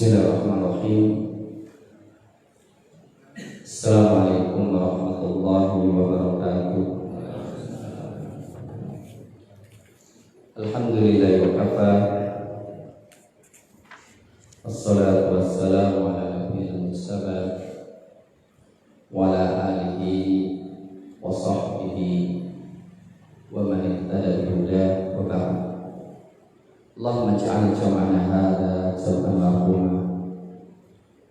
Bismillahirrahmanirrahim. Assalamualaikum warahmatullahi wabarakatuh. Alhamdulillahi wa kafa. Wassalatu wassalamu ala nabiyil mustafa wa ala alihi wa sahbihi wa man ihtada bihudah wa ba'd. Allahumma ij'al jam'ana hadza jam'an marhuma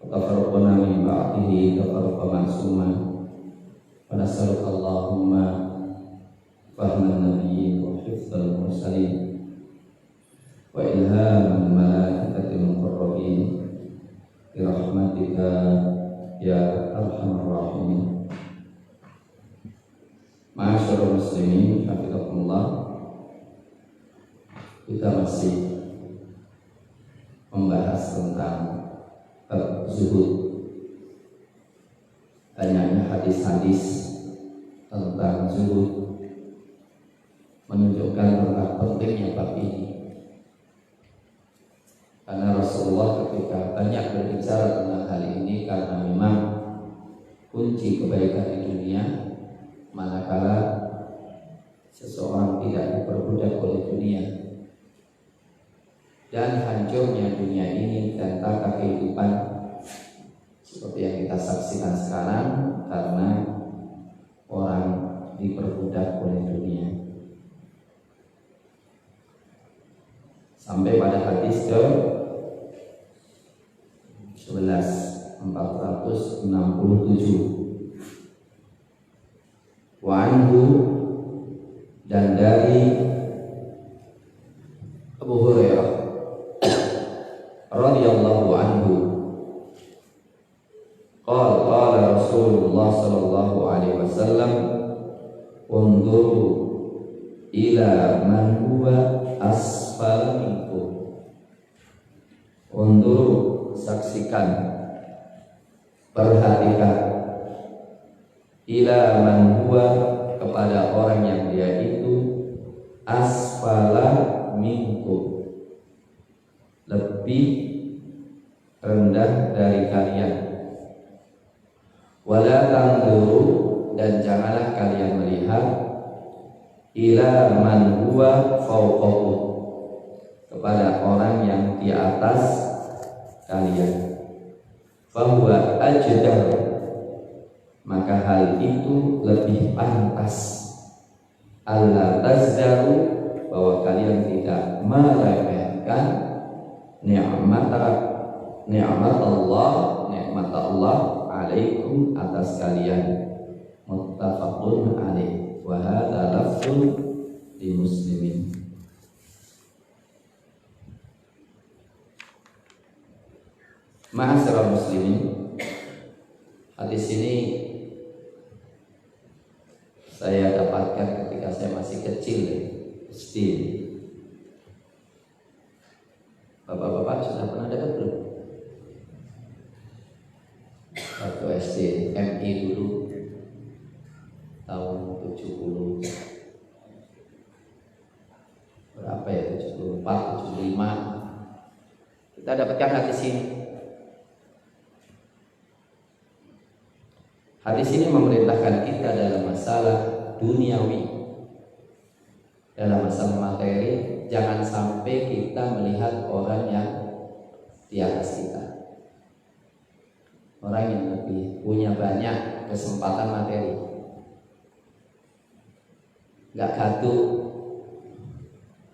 wa tafarraqna min ba'dihi tafarruqan ma'suma wa nas'aluka Allahumma fahman nabiyyin wa hifdzal mursalin wa ilhaman malaikatil muqarrabin bi rahmatika ya arhamar rahimin. Ma'asyiral muslimin, hafizakumullah. Kita masih membahas tentang zuhud. Banyaknya hadis-hadis tentang zuhud menunjukkan tentang pentingnya bab ini. Karena Rasulullah ketika banyak berbicara tentang hal ini, karena memang kunci kebaikan di dunia manakala seseorang tidak diperbudak oleh dunia. Dan hancurnya dunia ini dan tata kehidupan seperti yang kita saksikan sekarang karena orang diperbudak oleh dunia. Sampai pada hadis ke 11 467. Wa anhu, dan dari Abu Hurairah radhiyallahu anhu, qala Rasulullah sallallahu alaihi wasallam, unzuru ila man huwa asfala minkum. Unzuru, saksikan, perhatikan, ila man huwa, kepada orang yang dia itu asfala minkum, lebih rendah dari kalian. Wala tanzuru, dan janganlah kalian melihat ila man huwa fawqakum, kepada orang yang di atas kalian. Fahuwa ajdar, maka hal itu lebih pantas. Allah tazdaru, bahwa kalian tidak meremehkan nikmat Allah alaikum, atas kalian. Muttafaqun alaih, wa hadza lafzun li muslimin. Ma'asyiral muslimin, hadis ini saya dapatkan ketika saya masih kecil, SD. Bapak-bapak sudah pernah dengar belum? Waktu SD, MI dulu tahun 70 berapa ya, 74, 75, kita dapatkan hadis ini. Hadis ini memerintahkan kita dalam masalah duniawi, dalam masalah materi. Jangan sampai kita melihat orang yang di atas kita, orang yang lebih punya banyak kesempatan materi, gak gaduh,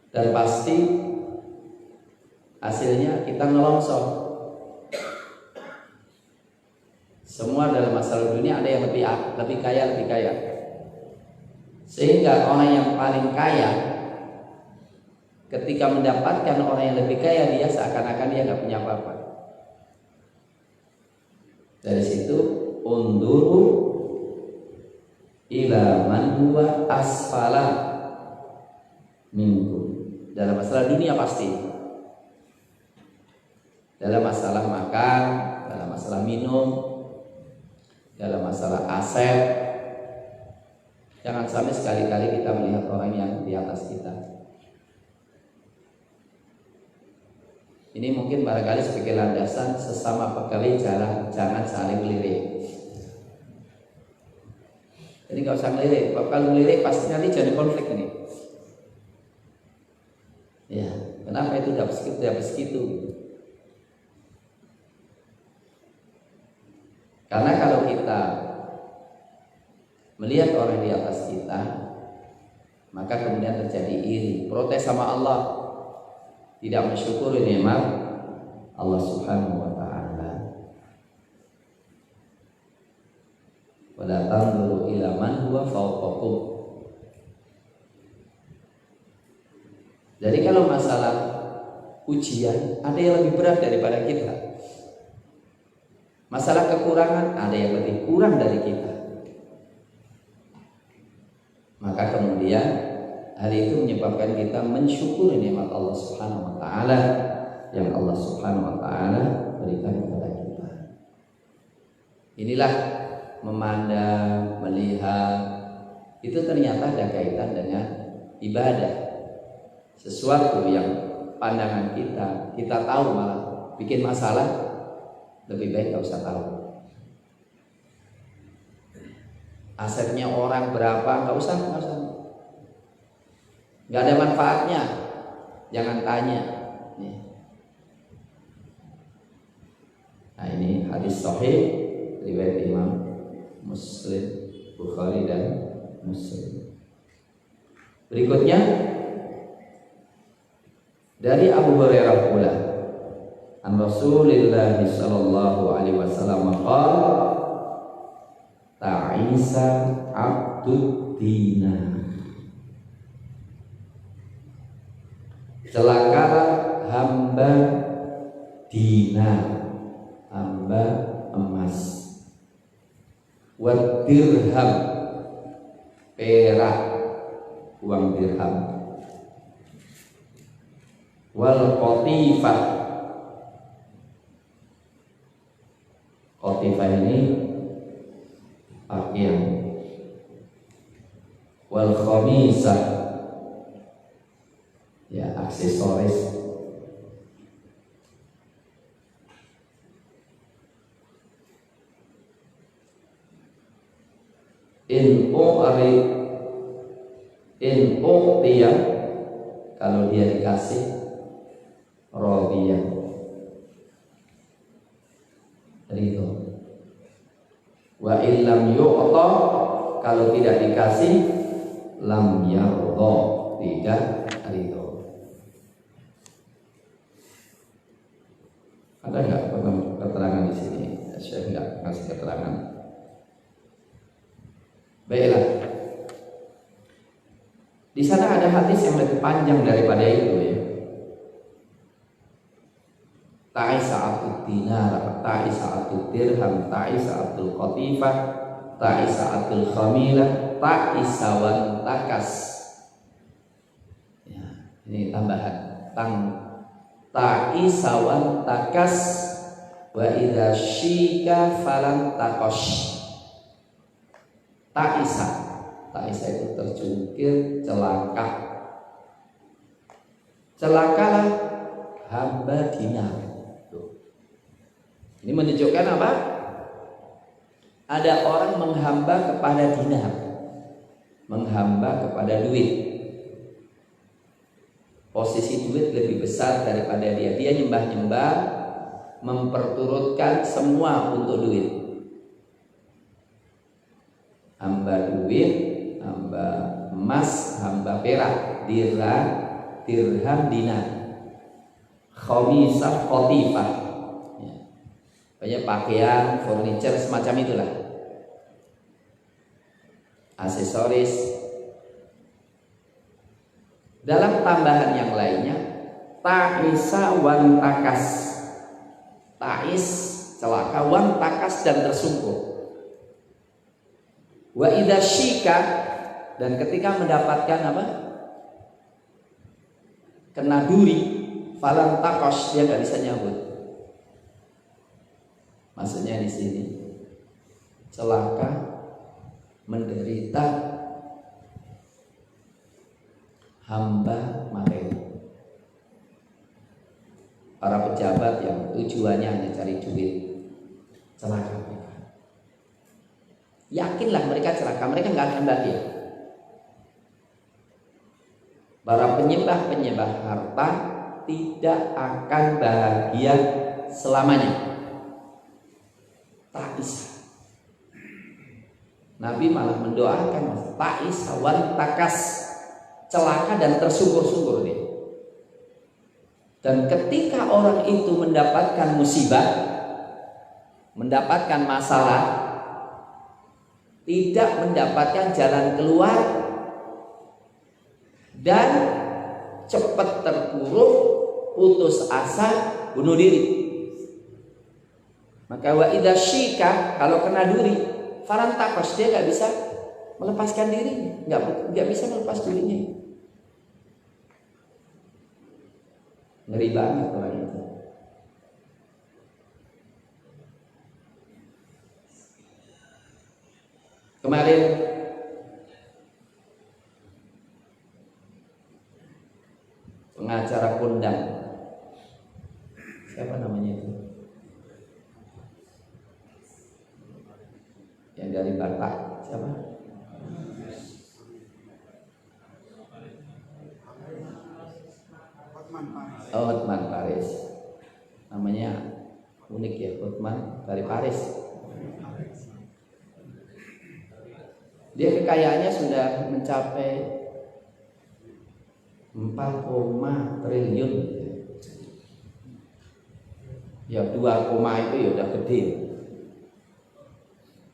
dan pasti hasilnya kita ngelongsor. Semua dalam masalah dunia ada yang lebih kaya. Sehingga orang yang paling kaya, ketika mendapatkan orang yang lebih kaya, dia seakan-akan dia nggak punya apa-apa. Dari situ, unduru ila man huwa asfala minkum. Dalam masalah dunia pasti, dalam masalah makan, dalam masalah minum, dalam masalah aset, jangan sampai sekali-kali kita melihat orang yang di atas kita. Ini mungkin barangkali sebagai landasan sesama pegawai jangan saling melirik. Jadi nggak usah melirik. Kalau melirik pasti nanti jadi konflik ini. Ya, kenapa itu dapat segitu? Karena kalau kita melihat orang di atas kita, maka kemudian terjadi iri, protes sama Allah, tidak mensyukuri nikmat Allah Subhanahu wa taala. Wala tanzuru ila man huwa fawqakum. Jadi kalau masalah ujian, ada yang lebih berat daripada kita. Masalah kekurangan, ada yang lebih kurang dari kita. Maka kemudian hal itu menyebabkan kita mensyukuri nikmat Allah Subhanahu wa taala yang Allah Subhanahu wa taala berikan kepada kita. Inilah memandang, melihat, itu ternyata ada kaitan dengan ibadah. Sesuatu yang pandangan kita tahu malah bikin masalah, lebih baik gak usah tahu. Asetnya orang berapa, gak usah. Gak ada manfaatnya, jangan tanya. Nah ini hadis sahih riwayat Imam Muslim, Bukhari dan Muslim. Berikutnya dari Abu Hurairah pula, an Rasulillah sallallahu alaihi wasallam qala ta'isa abdud dinar. Celakalah hamba dinar, hamba emas. Wad dirham, perak, uang dirham. Wal qatifah, qatifah ini pakaian. Wal khamisah, ya aksesoris. In u'tiya, kalau dia dikasih, radiyah, ridho. Wa illam yu'ta, kalau tidak dikasih, lam yarda, tidak ridho. Ada nggak keterangan di sini? Saya nggak kasih keterangan. Baiklah. Di sana ada hadis yang lebih panjang daripada itu ya. Ta'isa'atul dinar, ta'isa'atul dirham, ta'isa'atul qatifah, ta'isa'atul khamilah, ta'isawan takas. Ya, ini tambahan. Ta'isawan takas wa idza syika falan takosh. Ta'isa itu terjungkir, celaka. Celakalah hamba dinar. Ini menunjukkan apa? Ada orang menghamba kepada dinar, menghamba kepada duit. Posisi duit lebih besar daripada dia. Dia nyembah-nyembah, memperturutkan semua untuk duit. Hamba duit, hamba emas, hamba perak, dirham, dinar, khamisah, qatifah, ya. Banyak pakaian, furniture, semacam itulah, aksesoris. Dalam tambahan yang lainnya, ta'isa wan takas, ta'is celaka, wan takas dan tersungkur. Wa idza syika, dan ketika mendapatkan apa? Kena duri, falan takos, dia nggak bisa nyambut. Maksudnya di sini celaka, menderita, hamba materi. Para tujuannya hanya cari duit, celaka mereka. Yakinlah mereka celaka, mereka nggak akan bahagia. Para penyembah harta tidak akan bahagia selamanya. Tak bisa. Nabi malah mendoakan ta'is wan takas, celaka dan tersungkur-sungkur dia. Dan ketika orang itu mendapatkan musibah, mendapatkan masalah, tidak mendapatkan jalan keluar dan cepat terpuruk, putus asa, bunuh diri. Maka wa idza syika, kalau kena duri, farantakas, dia nggak bisa melepaskan dirinya, nggak bisa melepas dirinya. Ngeri banget orang itu. Kemarin pengacara kondang, siapa namanya itu? Yang dari Batak, siapa? Hotman Paris. Namanya unik ya, Hotman dari Paris. Dia kekayaannya sudah mencapai 4, triliun. Ya 2, itu ya udah gede.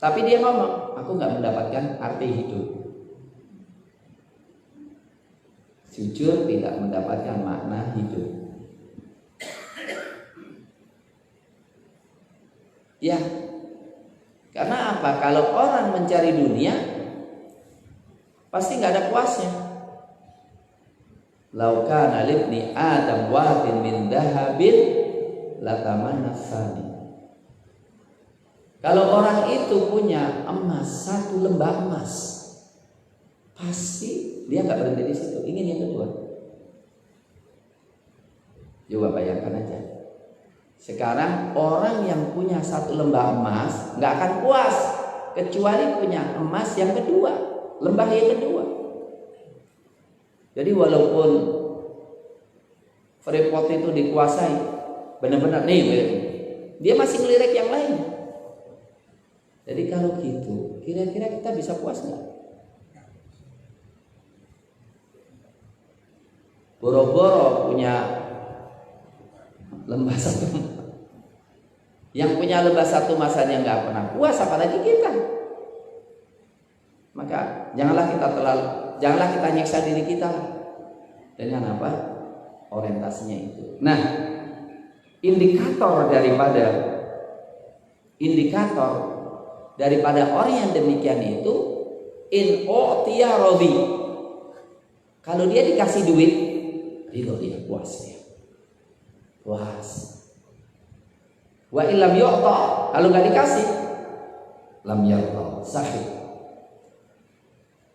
Tapi dia ngomong, aku nggak mendapatkan arti hidup. Jujur tidak mendapatkan makna hidup. Ya, karena apa? Kalau orang mencari dunia, pasti nggak ada puasnya. Lau kana libni Adam wadin min dahabin latamanna tsani. Kalau orang itu punya emas, 1 lembah emas, pasti dia nggak berhenti di situ, ingin yang kedua. Coba bayangkan aja. Sekarang orang yang punya 1 lembah emas nggak akan puas kecuali punya emas yang kedua, lembah yang kedua. Jadi walaupun Freeport itu dikuasai benar-benar nih, dia masih ngelirik yang lain. Jadi kalau gitu, kira-kira kita bisa puas nggak? Boro-boro punya lembah 1, yang punya lembah 1 masanya nggak pernah puas, apalagi kita. Maka janganlah kita nyiksa diri kita dengan apa? Orientasinya itu. Nah, indikator daripada orang yang demikian itu in u'tiya radhi. Kalau dia dikasih duit, itu dia puas ya. Puas. Wa illam yu'ta, kalau nggak dikasih, lam yarda, sakit.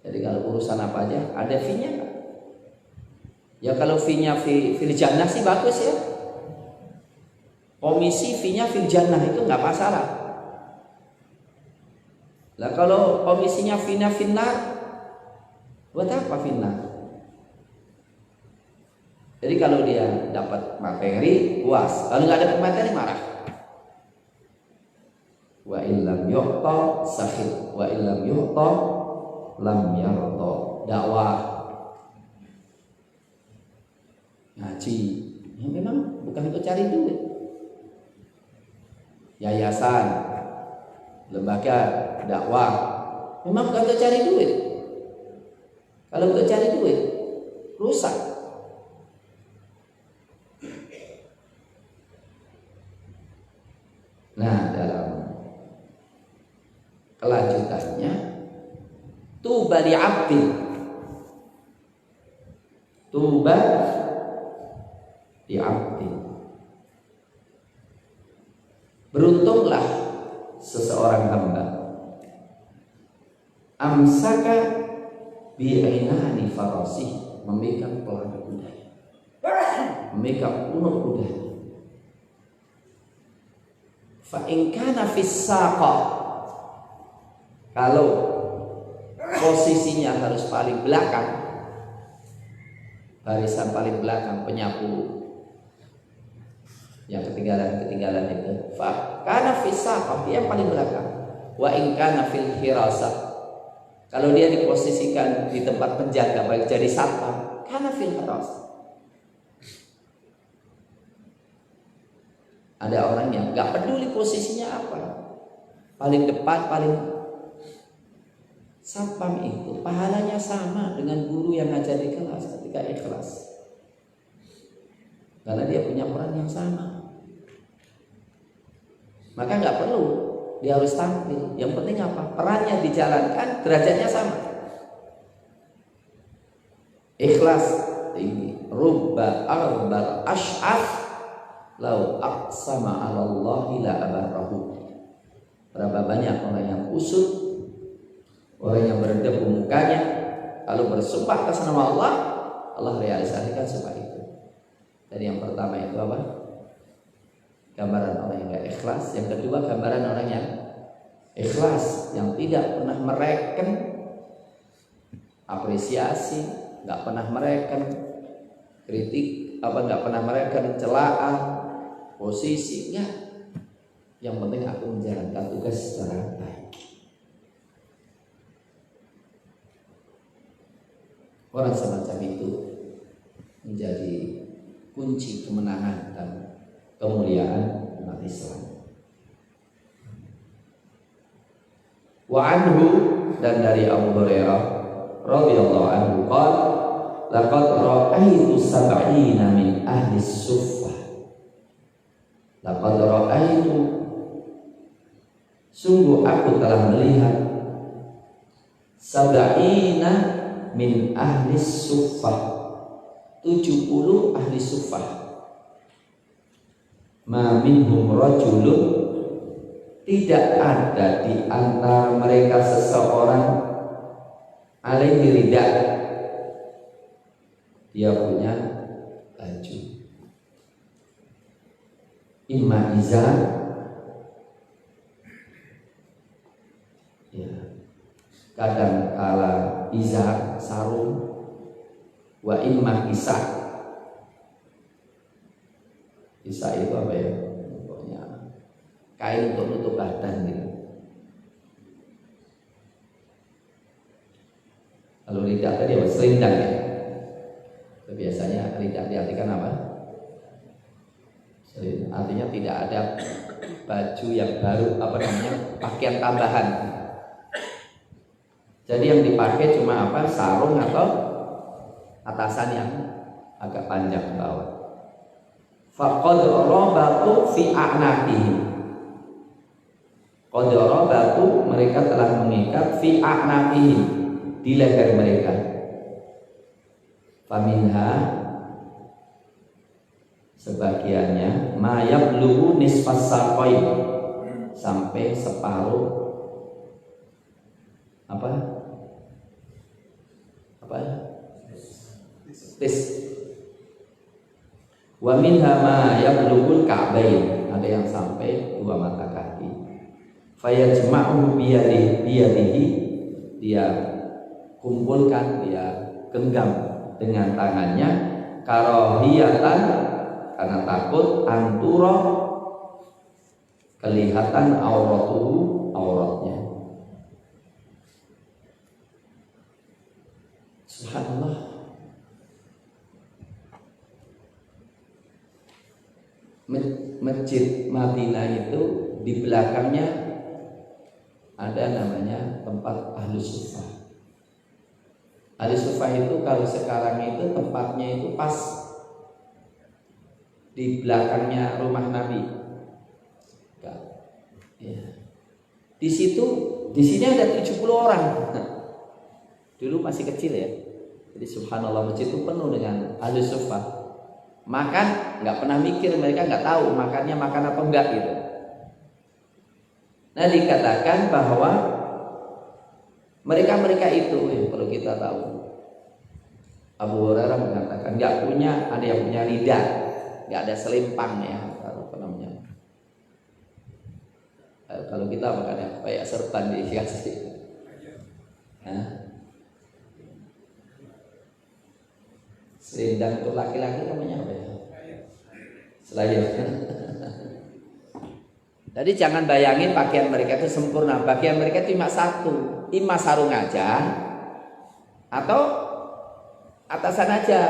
Jadi kalau urusan apa aja ada fee-nya kan? Ya kalau fee-nya fil jannah sih bagus ya. Komisi fee-nya fil jannah itu nggak masalah. Lah kalau komisinya fee-nya finnar, buat apa finnar? Jadi kalau dia dapat materi puas, kalau nggak dapat materi marah. Wa illam yu'ta sakit, wa illam yu'ta lam yarda. Dakwah, ngaji, ya memang bukan untuk cari duit. Yayasan, lembaga dakwah, memang bukan untuk cari duit. Kalau untuk cari duit, rusak. Nah, dalam kelanjutannya, tuba li abdin, tuba li abdin, beruntunglah seseorang hamba amsaka bi'inani farasih, memegang pelana kudanya, memegang punuk kudanya. Fa in kana fis saqa, kalau posisinya harus paling belakang, barisan paling belakang penyapu yang ketinggalan itu, fa kana fis saqa, dia paling belakang. Wa in kana fil hirasah, kalau dia diposisikan di tempat penjaga baik jadi satpam, kana fil hirasah. Ada orang yang nggak peduli posisinya apa, paling depan, paling satpam itu pahalanya sama dengan guru yang ngajar di kelas ketika ikhlas, karena dia punya peran yang sama. Maka nggak perlu dia harus tampil, yang penting apa? Perannya dijalankan, derajatnya sama. Ikhlas ini rubba arbal ash'af lau aqsama 'ala Allahi la abarrahu. Berapa banyak orang yang kusut, orang yang berdebu mukanya, kalau bersumpah atas nama Allah, Allah realisasikan sumpah itu. Dan yang pertama itu apa? Gambaran orang yang gak ikhlas. Yang kedua gambaran orang yang ikhlas, yang tidak pernah mereken apresiasi, gak pernah mereken kritik, gak pernah mereken celaan, posisi, enggak. Yang penting aku menjalankan tugas secara baik. Orang semacam itu menjadi kunci kemenangan dan kemuliaan umat Islam. Wa anhu, dan dari Abu Hurairah radhiyallahu anhu qala laqad ra'aitu sab'ina min ahli suffah. Laqad ra'aitu, sungguh aku telah melihat sab'ina min ahli suffah, 70 ahli suffah. Ma minhum rajulun, tidak ada di antara mereka seseorang alaihi rida, dia punya baju, imma izar, ya, kadang kala izar sarung, wa imma kisah. Kisah itu apa ya? Pokoknya kain untuk nutup badan gitu. Kalau lidah tadi apa? Selendang ya. Biasanya lidah diartikan apa? Selendang. Artinya tidak ada baju yang baru, pakaian tambahan. Jadi yang dipakai cuma apa? Sarung atau atasan yang agak panjang ke bawah. Faqad rabatu fi a'naqihim. Qad rabatu, mereka telah mengikat fi a'naqihim, di leher mereka. Faminha, sebagiannya ma yablughu nisfas saqain, sampai separuh apa tis. Wa minha ma yablughul ka'bain, ada yang sampai 2 mata kaki. Fayajma'u biyadihi, dia kumpulkan, dia genggam dengan tangannya, karahiyatan, karena takut, anturo, kelihatan auratuhu, auratnya. Subhanallah. Masjid Madinah itu di belakangnya ada namanya tempat Ahlu Suffah. Ahlu Suffah itu kalau sekarang itu tempatnya itu pas di belakangnya rumah Nabi. Ya. Di sini ada 70 orang. Dulu masih kecil ya. Jadi subhanallah, masjid itu penuh dengan Ahlu Suffah. Makan nggak pernah mikir, mereka nggak tahu makannya makan apa enggak gitu. Nah, dikatakan bahwa mereka itu yang perlu kita tahu. Abu Hurairah mengatakan nggak punya, ada yang punya lidah, nggak ada selempang ya, apa namanya, Kalau kita makannya kayak serban dikasih. Selendang untuk laki-laki namanya apa ya? Selayar. Jadi jangan bayangin pakaian mereka itu sempurna. Pakaian mereka itu cuma satu, ima sarung aja atau atasan aja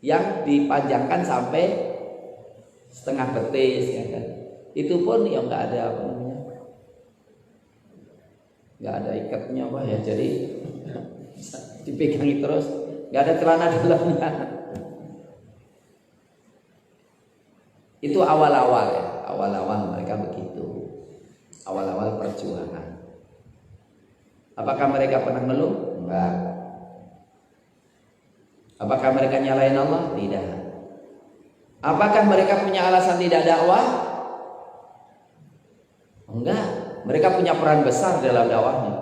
yang dipanjangkan sampai setengah betis, ya kan? Itu pun yang nggak ada apa namanya, nggak ada ikatnya apa ya, jadi dipegangi terus, nggak ada celana dalamnya. Itu awal-awal ya, awal-awal mereka begitu, awal-awal perjuangan. Apakah mereka pernah ngeluh? Enggak. Apakah mereka nyalain Allah? Tidak. Apakah mereka punya alasan tidak dakwah? Enggak. Mereka punya peran besar dalam dakwahnya.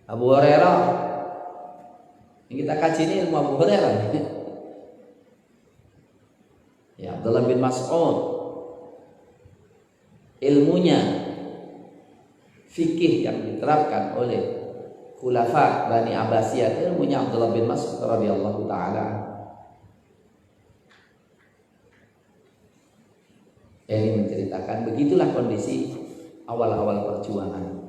Abu Hurairah, yang kita kaji ini ilmu Abu Hurairah. Ya, Abdullah bin Mas'ud, ilmunya fikih yang diterapkan oleh khulafa Bani Abbasiyah, ilmunya Abdullah bin Mas'ud radhiyallahu taala. Ini menceritakan begitulah kondisi awal-awal perjuangan.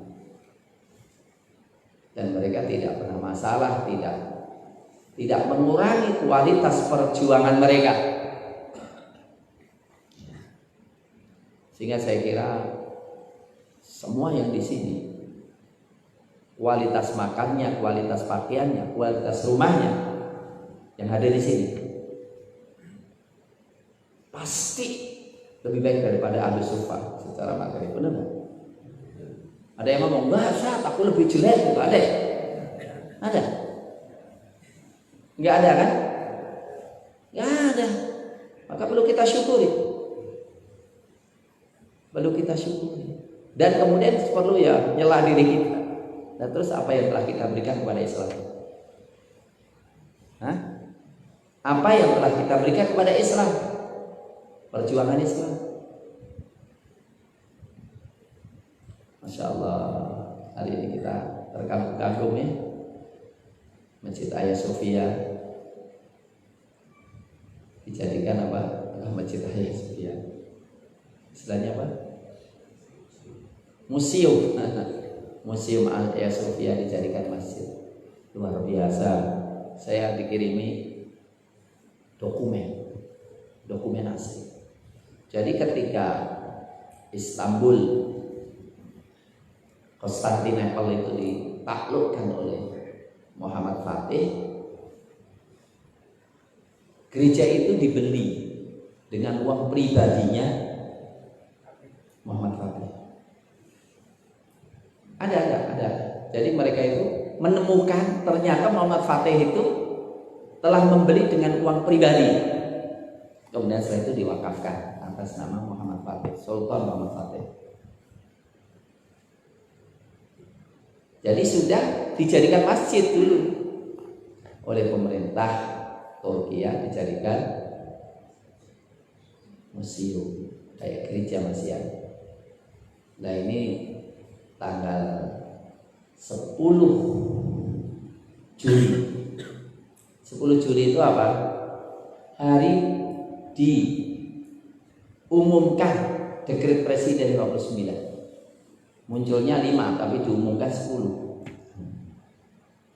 Dan mereka tidak pernah masalah, tidak mengurangi kualitas perjuangan mereka. Sehingga saya kira semua yang di sini, kualitas makannya, kualitas pakaiannya, kualitas rumahnya yang ada di sini pasti lebih baik daripada ahli sufa secara materi. Benar nggak? Ada yang ngomong, "Mbak, Ustaz, aku lebih jelek." Ada? Ada? Nggak ada kan? Nggak ada. Maka perlu kita syukuri. Perlu kita syukuri. Dan kemudian perlu ya nyela diri kita. Dan terus apa yang telah kita berikan kepada Islam? Hah? Apa yang telah kita berikan kepada Islam? Perjuangan Islam. Masya Allah, hari ini kita terkagum-kagum ya. Masjid Hagia Sophia dijadikan apa? Masjid Hagia Sophia. Istilahnya apa? Museum. Museum Hagia Sophia dijadikan masjid. Luar biasa. Saya dikirimi dokumen asli. Jadi ketika Istanbul, Konstantinopel itu ditaklukkan oleh Muhammad Fatih, gereja itu dibeli dengan uang pribadinya Muhammad Fatih. Ada. Jadi mereka itu menemukan ternyata Muhammad Fatih itu telah membeli dengan uang pribadi. Kemudian setelah itu diwakafkan atas nama Muhammad Fatih, Sultan Muhammad Fatih. Jadi sudah dijadikan masjid dulu oleh pemerintah Turki, dijadikan museum kayak gereja masih ada. Nah ini tanggal 10 Juli. 10 Juli itu apa? Hari diumumkan dekret presiden 29. Munculnya 5 tapi diumumkan 10.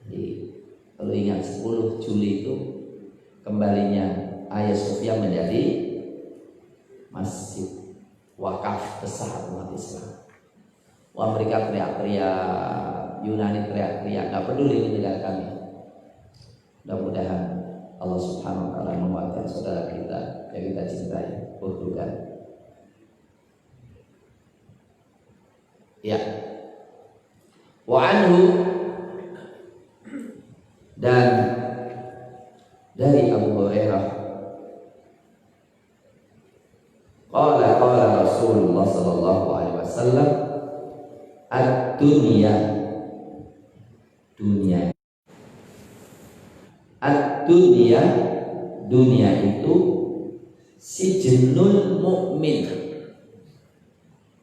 Jadi kalau ingat 10 Juli itu kembalinya Hagia Sophia menjadi masjid wakaf besar umat Islam. Wah, mereka teriak-teriak, Yunani teriak-teriak, nggak peduli ini negara kami. Mudah-mudahan Allah Subhanahu wa taala menguatkan saudara kita yang kita cintai, Portugal. Ya. Wa anhu, dan dari Abu Hurairah, qala Rasulullah sallallahu alaihi wasallam, ad-dunya, dunia itu sijnul mukmin,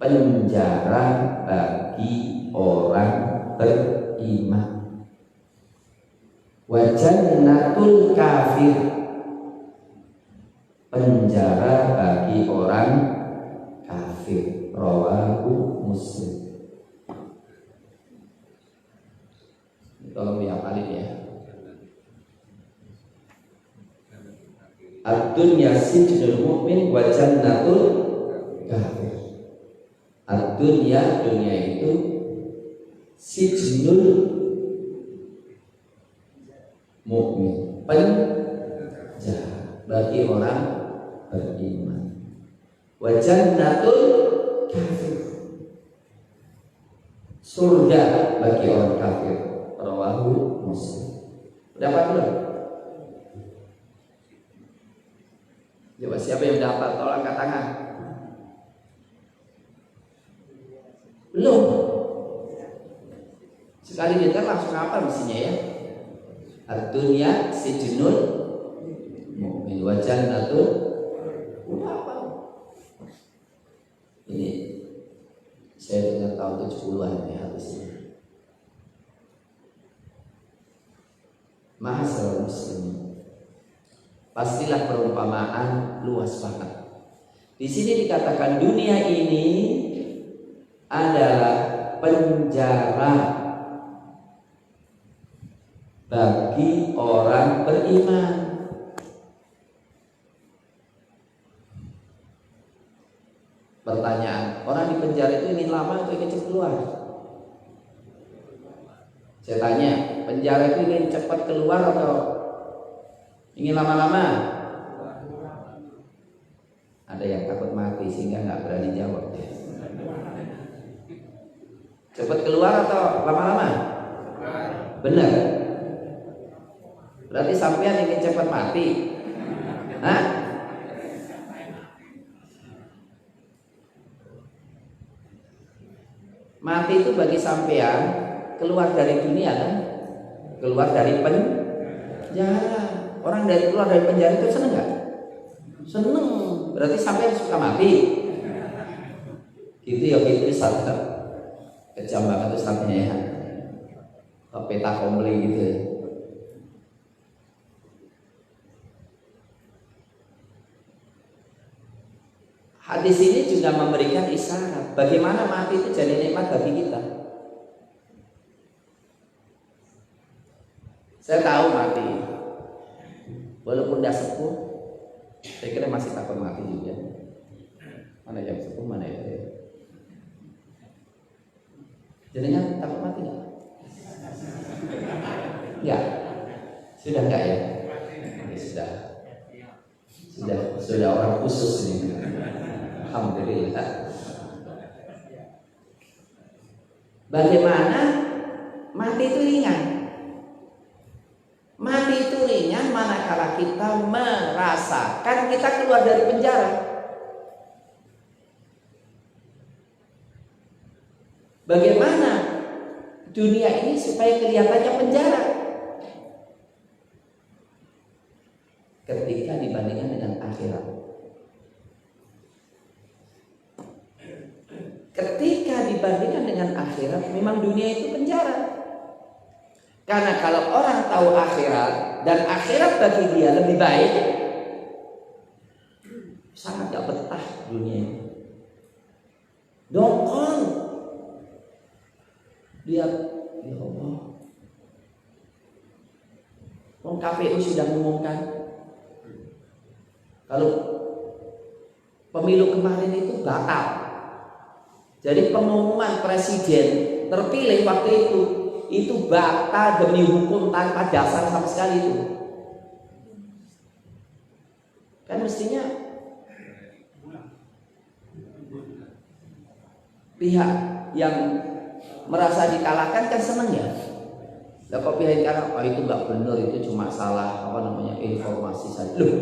penjara bagi orang beriman. Wa jannatul kafir, penjara bagi orang kafir. Rawahu Muslim. Tolong dihafalin ya. Ad-dunya sijnul mu'min wa jannatul kafir. Ad-dunya, dunia itu sijnul mu'min, penjara bagi orang beriman. Wa jannatul kafir, surga bagi orang kafir. Rawahu Muslim. Dapat belum? Coba siapa yang dapat, tolong angkat tangan. Belum. Sekali dengar langsung apa mestinya ya? Ad-dunya sijnul mu'min wa jannatul. Udah apa? Ini saya dengar tahun 70-an ya habisnya. Mahasiswa muslim, pastilah perumpamaan luas banget. Di sini dikatakan dunia ini adalah penjara bagi orang beriman. Pertanyaan, orang di penjara itu ingin lama atau ingin cepat keluar? Saya tanya, penjara itu ingin cepat keluar atau ingin lama-lama? Ada yang takut mati sehingga nggak berani jawab. Cepat keluar atau lama-lama? Benar. Berarti sampean ingin cepat mati? Hah? Mati itu bagi sampean keluar dari dunia kan? Keluar dari penjara. Orang dari keluar dari penjara itu seneng nggak? Seneng. Berarti sampean suka mati. Gitu ya, gitu Ustaz. Kejam banget Ustaznya ya. Peta komplit gitu ya. Hadis ini juga memberikan isyarat bagaimana mati itu jadi nikmat bagi kita. Saya tahu mati, walaupun dah sepuh, saya kira masih takut mati juga. Mana yang sepuh, mana ya? Jadinya takut mati nggak? Enggak, sudah enggak ya? Sudah orang khusus ini. Alhamdulillah. Bagaimana mati itu ringan? Mati itu ringan manakala kita merasakan kita keluar dari penjara. Bagaimana dunia ini supaya kelihatannya penjara? Ketika dibandingkan dengan akhirat. Ketika dibandingkan dengan akhirat, memang dunia itu penjara. Karena kalau orang tahu akhirat dan akhirat bagi dia lebih baik, sangat gak betah dunia ini. Dongkol. Dia, ya Allah. KPU sudah mengumumkan kalau pemilu kemarin itu batal. Jadi pengumuman presiden terpilih waktu itu batal demi hukum tanpa dasar sama sekali itu. Kan mestinya pihak yang merasa dikalahkan kan seneng ya. Lah kok pihak yang kalah, itu nggak benar, itu cuma salah informasi saja. Loh,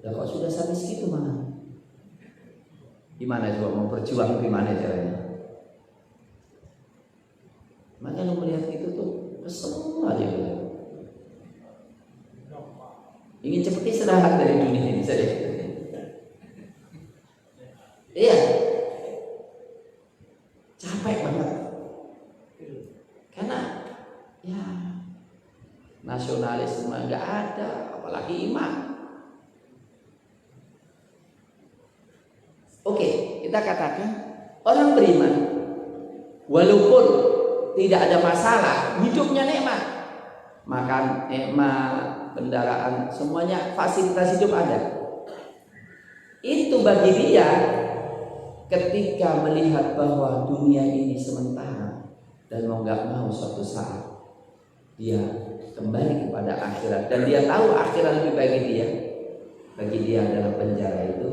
lah kok sudah sampai segitu mana? Gimana coba mau berjuang gimana caranya? Makanya lu melihat itu tuh kesel aja gitu. Ingin cepat istirahat dari dunia ini saja. Iya. nasionalisme nggak ada, apalagi iman. Oke, kita katakan orang beriman walaupun tidak ada masalah, hidupnya nikmat, makan nikmat, kendaraan, semuanya fasilitas hidup ada. Itu bagi dia ketika melihat bahwa dunia ini sementara dan mau nggak mau suatu saat dia kembali kepada akhirat dan dia tahu akhirat lebih bagi dia. Bagi dia adalah penjara itu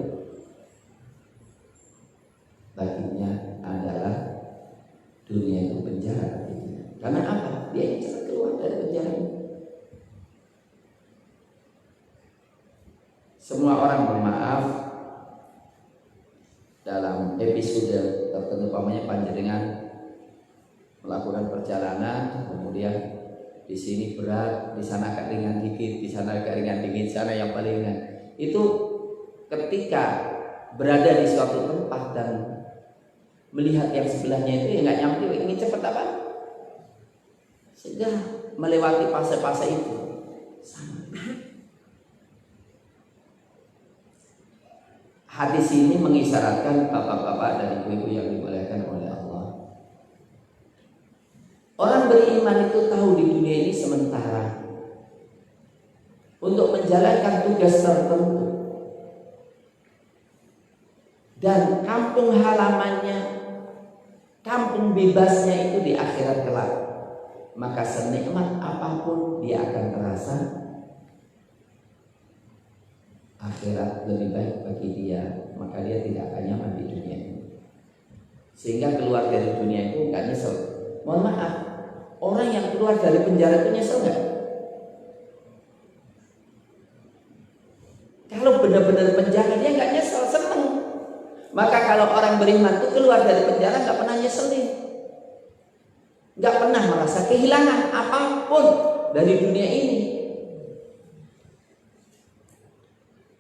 baginya adalah dunia itu penjara baginya. Karena apa? Dia ingin cepat keluar dari penjara ini. Semua orang bermaaf dalam episode tertentu, pamannya panjenengan melakukan perjalanan, kemudian di sini berat, di sana agak ringan dikit, di sana agak ringan dikit, sana yang paling ringan. Itu ketika berada di suatu tempat dan melihat yang sebelahnya itu ya nggak nyampe, ingin cepat apa? Sudah melewati fase-fase itu. Sama. Hadis ini mengisyaratkan bapak-bapak dan ibu-ibu yang dimuliakan oleh Allah. Orang beriman itu tahu di dunia ini sementara untuk menjalankan tugas tertentu dan kampung halamannya, kampung bebasnya itu di akhirat kelak. Maka senikmat apapun dia akan terasa akhirat lebih baik bagi dia, maka dia tidak akan nyaman di dunia ini. Sehingga keluar dari dunia itu nggak nyesel. Mohon maaf, orang yang keluar dari penjara itu nyesel nggak? Kalau benar-benar penjara dia nggak nyesel, seneng. Maka kalau orang beriman itu keluar dari penjara nggak pernah nyeselin, nggak pernah merasa kehilangan apapun dari dunia ini.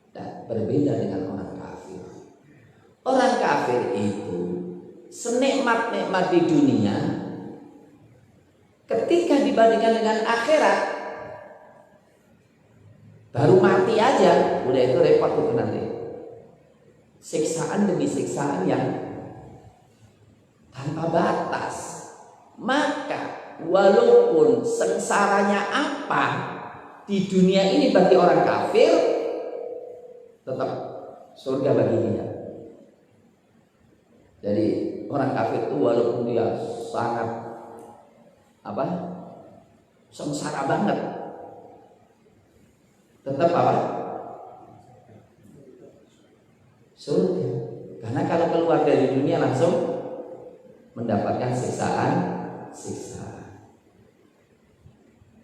Dan berbeda dengan orang kafir. Orang kafir itu senikmat-nikmat di dunia, ketika dibandingkan dengan akhirat, baru mati aja udah itu repot itu nanti. Siksaan demi siksaan yang tanpa batas. Maka walaupun sengsaranya apa di dunia ini bagi orang kafir, tetap surga bagi dia. Jadi orang kafir itu walaupun dia sangat apa? Sengsara banget, tetap apa? Surga. Karena kalau keluar dari dunia langsung mendapatkan siksaan.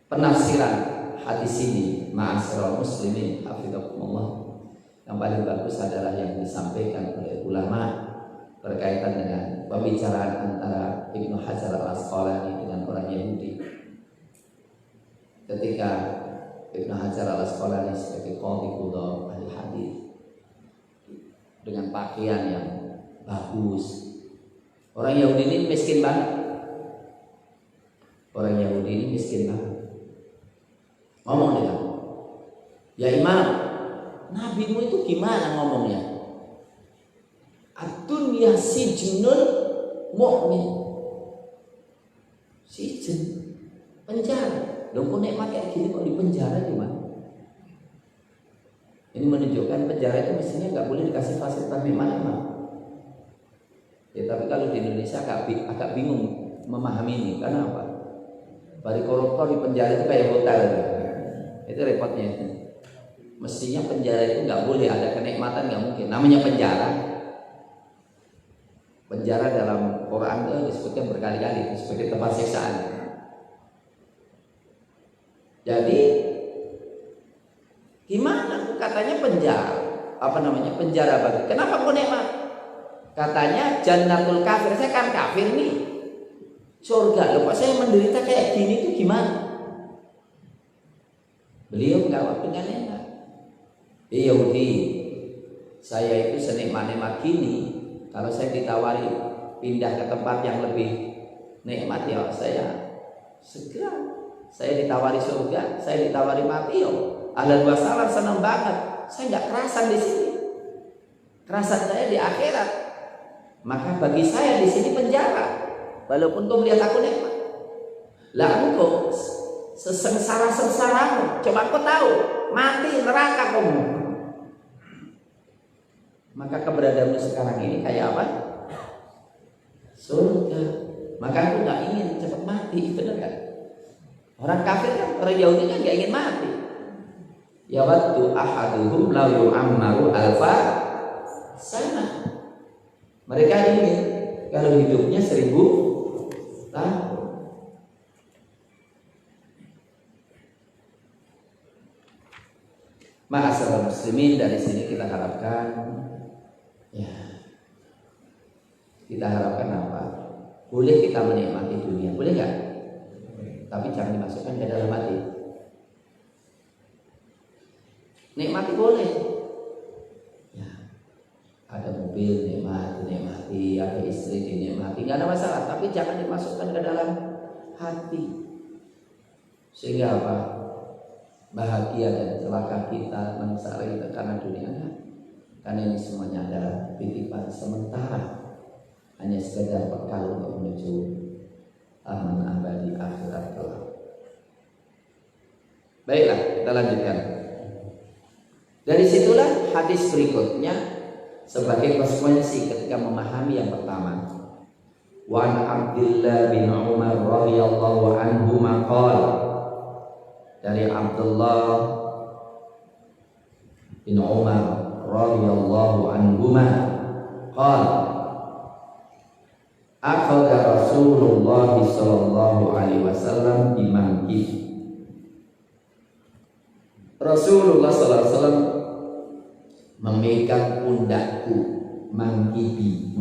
Penafsiran hadis ini, ma'asyiral muslimin hafizakumullah, yang paling bagus adalah yang disampaikan oleh ulama berkaitan dengan pembicaraan antara Ibnu Hajar al-Asqalani dengan orang Yahudi. Ketika Ibnu Hajar al-Asqalani sebagai qadhi qudhah ahli hadis dengan pakaian yang bagus, orang Yahudi ini miskin banget. Orang Yahudi ini miskin banget. Ngomong dia, ya Imam, nabimu itu gimana ngomongnya? Ad-dunya sijnul mu'min. Sijn, penjara. Loh kok nikmat kayak gini kok di penjara gimana? Ini menunjukkan penjara itu mestinya nggak boleh dikasih fasilitas nikmat-nikmat. Ya tapi kalau di Indonesia agak bingung memahami ini. Karena apa? Bari koruptor di penjara itu kayak hotel. Itu repotnya itu. Mestinya penjara itu nggak boleh ada kenikmatan, nggak mungkin. Namanya penjara. Penjara dalam Quran itu disebutkan berkali-kali sebagai tempat siksaan. Jadi gimana? Katanya penjara. Apa namanya? Penjara bagi. Kenapa kok nikmat? Katanya jannatul kafir. Saya kan kafir nih. Surga. Loh kok saya menderita kayak gini tuh gimana? Beliau menjawab dengan enak. Yahudi, saya itu senikmat-nikmat gini. Kalau saya ditawari pindah ke tempat yang lebih nikmat, ya saya segera Saya ditawari surga, saya ditawari mati, ahlan wa sahlan, senang banget. Saya nggak kerasan di sini, kerasan saya di akhirat. Maka bagi saya di sini penjara, walaupun kau melihat aku nikmat. Lah engkau sesengsara-sengsaramu, coba kau tahu, mati neraka kamu. Maka keberadaanmu sekarang ini kayak apa? Surga. Maka aku nggak ingin cepat mati, benar kan? Orang kafir kan, orang Yahudi kan nggak ingin mati. Ya waktu ahaduhum la yu'ammaru alfa sana. Mereka ingin kalau hidupnya 1000 tahun. Ma'asyiral muslimin, dari sini kita harapkan, ya, kita harapkan apa? Boleh kita menikmati dunia, boleh nggak? Tapi jangan dimasukkan ke dalam hati. Nikmati boleh, ya, ada mobil nikmati, ada istri dinikmati, nggak ada masalah. Tapi jangan dimasukkan ke dalam hati, sehingga apa? Bahagia dan celaka kita, mengsara kita karena dunia. Karena ini semuanya adalah titipan sementara, hanya sekedar bekal untuk menuju aman abadi akhirat kelak. Baiklah, kita lanjutkan. Dari situlah hadis berikutnya sebagai konsekuensi ketika memahami yang pertama. Wa an Abdullah bin Umar radhiyallahu anhu maqala, dari Abdullah bin Umar radhiyallahu anhuma qala akhadha Rasulullah sallallahu alaihi wasallam bimanqib. Rasulullah sallallahu alaihi wasallam memegang pundakku, mangkibi,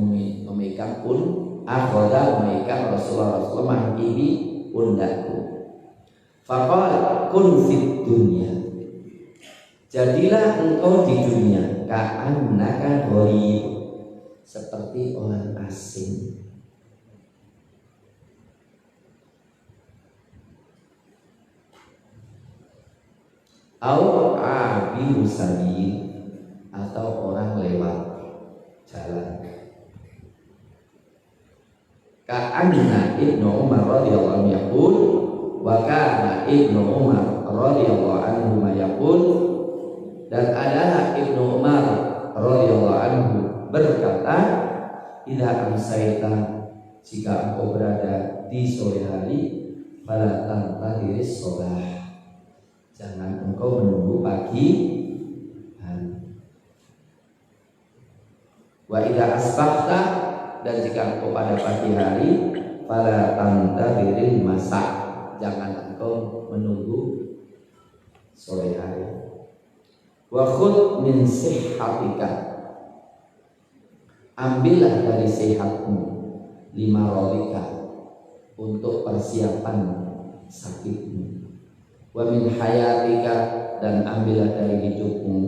memegang akhadha, memegang Rasulullah mangkibi, pundakku. Faqala kun fid dunya, jadilah engkau di dunia ka'annaka gharib, seperti orang asing. Au abiru sabil, atau orang lewat jalan. Ka'anna Ibnu Umar radhiyallahu anhu yaqul, wa kana Ibnu Umar radhiyallahu anhu yaqul, dan adalah Ibnu Umar radhiyallahu anhu berkata, idza amsayta, jika engkau berada di sore hari, fala tantadhiris shabah, jangan engkau menunggu pagi hari. Wa idza asbahta, dan jika engkau pada pagi hari, fala tantadhiril masa, jangan engkau menunggu sore hari. Wa khudh min sihhatika, ambillah dari sehatmu, lima rolika, untuk persiapan sakitmu. Wa min hayatika, dan ambillah dari hidupmu,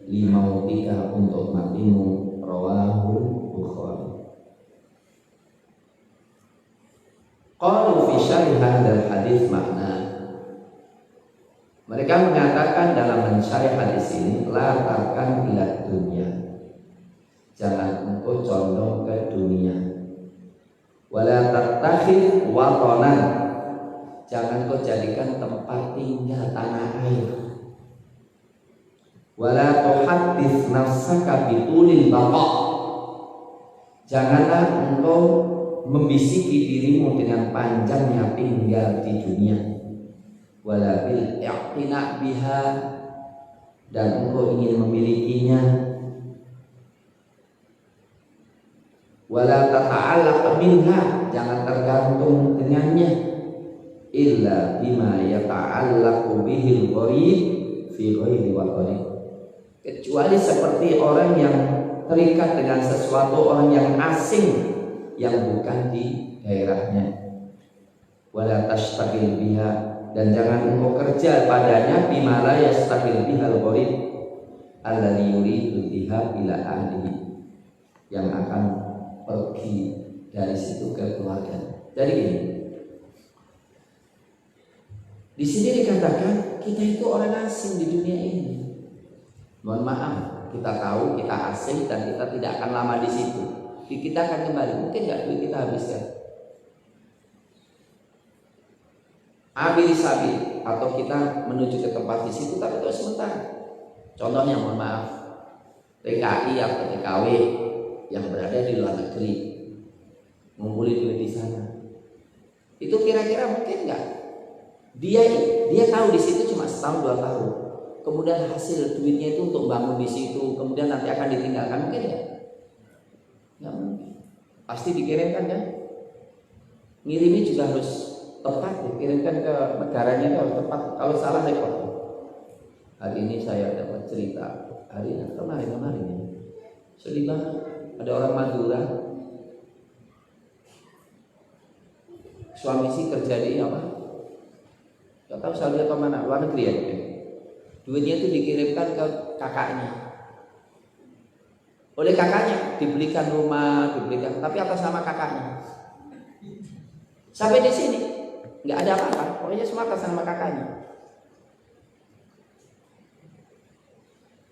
limautika, untuk matimu. Rawahu Bukhari. Qalu fi syarh hadzal hadis makna, mereka mengatakan dalam mensyarah hadis ini, la tarkan ila dunya, jangan engkau condong ke dunia. Wala tattakhidh watanan, jangan kau jadikan tempat tinggal tanah air. Wala tuhaddits nafsaka bitulil baqa, janganlah engkau membisiki dirimu dengan panjangnya tinggal di dunia. Wala bil i'tina biha, dan engkau ingin memilikinya. Wala tata'allaq minha, jangan tergantung dengannya. Illa bima yata'allaqu bihil gharib fi ghairi waqari, kecuali seperti orang yang terikat dengan sesuatu, orang yang asing yang bukan di daerahnya. Wala tashtagil biha, dan jangan engkau kerja padanya, bima la yastagil bihal gharib alladhi yuridu biha ila ahlihi, yang akan pergi dari situ ke keluarga. Jadi gini, Di sini dikatakan kita itu orang asing di dunia ini. Mohon maaf, kita tahu kita asing dan kita tidak akan lama di situ. Kita akan kembali. Mungkin nggak duit kita habiskan. Ambil sabi atau kita menuju ke tempat di situ tapi itu sementara. Contohnya mohon maaf, TKI atau TKW yang berada di luar negeri ngumpulin duit di sana. Itu kira-kira mungkin nggak? Dia tahu di situ cuma setahun 2 tahun. Kemudian hasil duitnya itu untuk bangun di situ, kemudian nanti akan ditinggalkan, mungkin nggak? Nggak mungkin. Pasti dikirimkan kan? Ngirimnya juga harus tepat, dikirimkan ke negaranya itu harus tepat. Kalau salah repot. Hari ini saya dapat cerita, hari ini kemarin ini sedih banget. Ada orang Madura, suami sih kerja di apa? Gak tahu Saudi atau mana, luar negeri ya. Duitnya itu dikirimkan ke kakaknya. Oleh kakaknya dibelikan rumah, dibelikan, tapi atas nama kakaknya. Sampai di sini nggak ada apa-apa, pokoknya semua atas nama kakaknya.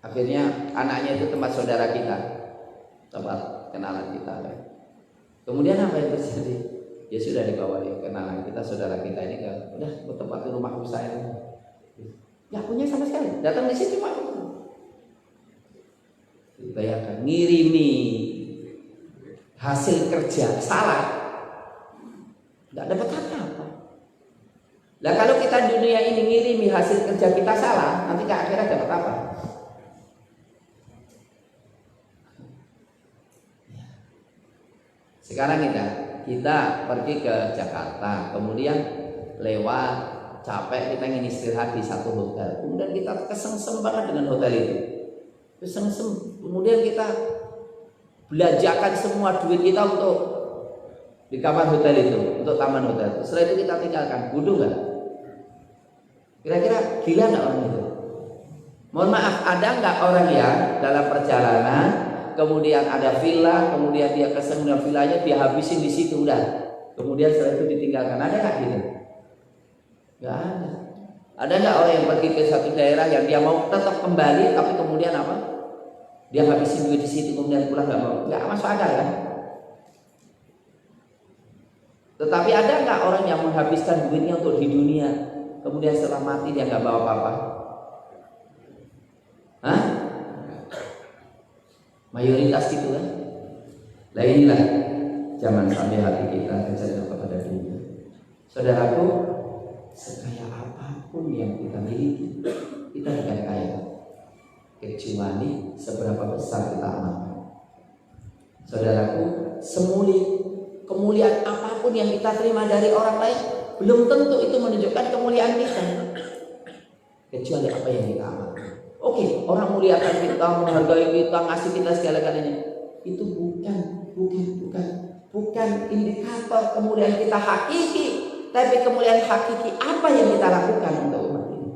Akhirnya anaknya itu tempat saudara kita, tempat kenalan kita. Kemudian apa yang terjadi? Ya sudah dibawa kenalan kita, saudara kita ini kan, udah ke tempat rumahku saya. Nggak punya sama sekali, datang di situ cuma bayangkan ngirimi hasil kerja salah, nggak dapat apa-apa. Lah kalau kita dunia ini ngirimi hasil kerja kita salah, nanti ke akhirat dapat apa? Sekarang kita pergi ke Jakarta, kemudian lewat capek, kita ingin istirahat di satu hotel, kemudian kita kesengsem banget dengan hotel itu, kesengsem, kemudian kita belanjakan semua duit kita untuk di kamar hotel itu, untuk taman hotel. Setelah itu kita tinggalkan, bodoh nggak? Kira-kira gila nggak orang itu? Mohon maaf, ada nggak orang yang dalam perjalanan kemudian ada villa, kemudian dia keseng dengan villanya, dia habisin di situ udah, kemudian setelah itu ditinggalkan, ada nggak gitu? Nggak ada. Ada nggak orang yang pergi ke satu daerah yang dia mau tetap kembali, tapi kemudian apa? Dia habisin duit di situ, kemudian pulang nggak mau? Nggak masuk akal kan? Tetapi ada nggak orang yang menghabiskan duitnya untuk di dunia, kemudian setelah mati dia nggak bawa apa-apa? Hah? Mayoritas gitu kan? Nah inilah jangan sampai hati kita terjatuh kepada dunia. Saudaraku, sekaya apapun yang kita miliki, kita bukan kaya kecuali seberapa besar kita amalkan. Saudaraku, kemuliaan apapun yang kita terima dari orang lain belum tentu itu menunjukkan kemuliaan kita, kecuali apa yang kita amalkan. Oke, orang muliakan kita, menghargai kita, ngasih kita segala-galanya, itu bukan indikator kemuliaan kita hakiki. Tapi kemuliaan hakiki apa yang kita lakukan untuk umat ini.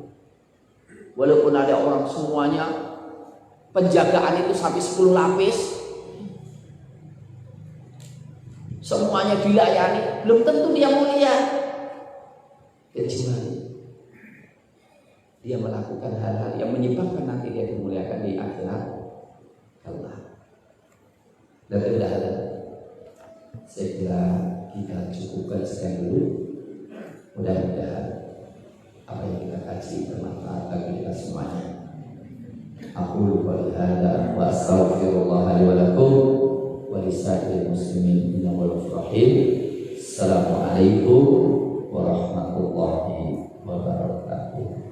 Walaupun ada orang semuanya penjagaan itu sampai 10 lapis, semuanya dilayani, belum tentu dia mulia, kecuali dia melakukan hal-hal yang menyebabkan nanti dia dimuliakan di akhirat Allah. Dan tidak, saya kira kita cukupkan sekian dulu. Mudah-mudahan apa yang kita kaji bermanfaat bagi kita semuanya. Aku qouli hadza wa astaghfirullah li wa lakum wa lisa'iril muslimin innahu ghafurur rahim. Assalamualaikum warahmatullahi wabarakatuh.